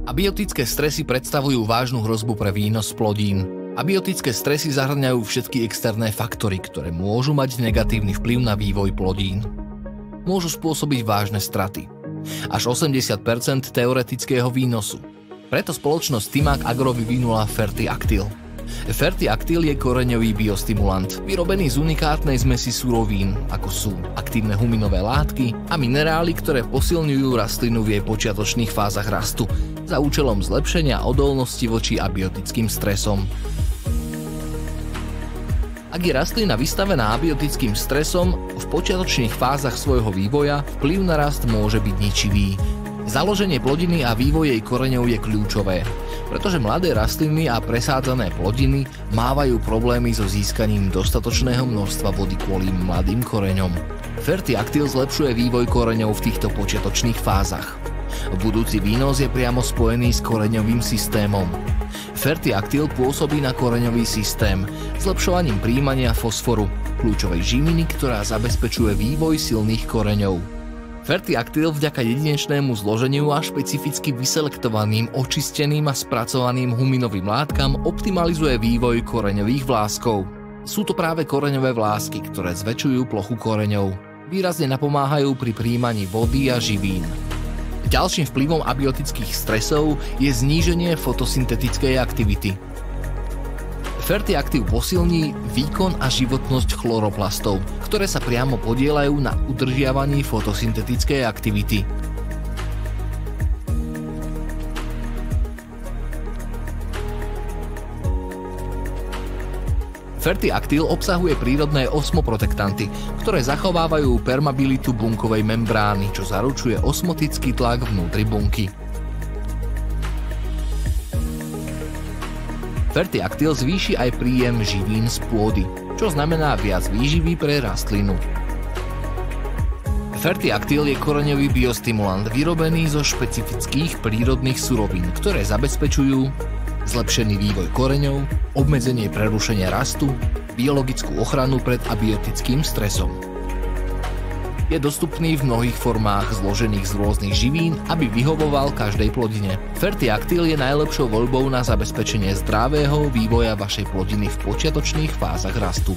Abiotické stresy predstavujú vážnu hrozbu pre výnos plodín. Abiotické stresy zahŕňajú všetky externé faktory, ktoré môžu mať negatívny vplyv na vývoj plodín. Môžu spôsobiť vážne straty. Až 80% teoretického výnosu. Preto spoločnosť Timac Agro vyvinula Fertiactyl. Fertiactyl je koreňový biostimulant, vyrobený z unikátnej zmesi surovín, ako sú aktívne huminové látky a minerály, ktoré posilňujú rastlinu v jej počiatočných fázach rastu za účelom zlepšenia odolnosti voči abiotickým stresom. Ak je rastlina vystavená abiotickým stresom, v počiatočných fázach svojho vývoja vplyv na rast môže byť ničivý. Založenie plodiny a vývoj jej koreňov je kľúčové, pretože mladé rastliny a presádzané plodiny mávajú problémy so získaním dostatočného množstva vody kvôli mladým koreňom. Fertiactyl zlepšuje vývoj koreňov v týchto počiatočných fázach. Budúci výnos je priamo spojený s koreňovým systémom. Fertiactyl pôsobí na koreňový systém zlepšovaním prijímania fosforu, kľúčovej živiny, ktorá zabezpečuje vývoj silných koreňov. Fertiactyl vďaka jedinečnému zloženiu a špecificky vyselektovaným, očisteným a spracovaným huminovým látkam optimalizuje vývoj koreňových vláskov. Sú to práve koreňové vlásky, ktoré zväčšujú plochu koreňov. Výrazne napomáhajú pri prijímaní vody a živín. Ďalším vplyvom abiotických stresov je zníženie fotosyntetickej aktivity. Fertiactyl posilní výkon a životnosť chloroplastov, ktoré sa priamo podieľajú na udržiavaní fotosyntetickej aktivity. Fertiactyl obsahuje prírodné osmoprotektanty, ktoré zachovávajú permeabilitu bunkovej membrány, čo zaručuje osmotický tlak vnútri bunky. Fertiactyl zvýši aj príjem živín z pôdy, čo znamená viac výživy pre rastlinu. Fertiactyl je koreňový biostimulant vyrobený zo špecifických prírodných surovín, ktoré zabezpečujú zlepšený vývoj koreňov, obmedzenie prerušenia rastu, biologickú ochranu pred abiotickým stresom. Je dostupný v mnohých formách zložených z rôznych živín, aby vyhovoval každej plodine. Fertiactyl je najlepšou voľbou na zabezpečenie zdravého vývoja vašej plodiny v počiatočných fázach rastu.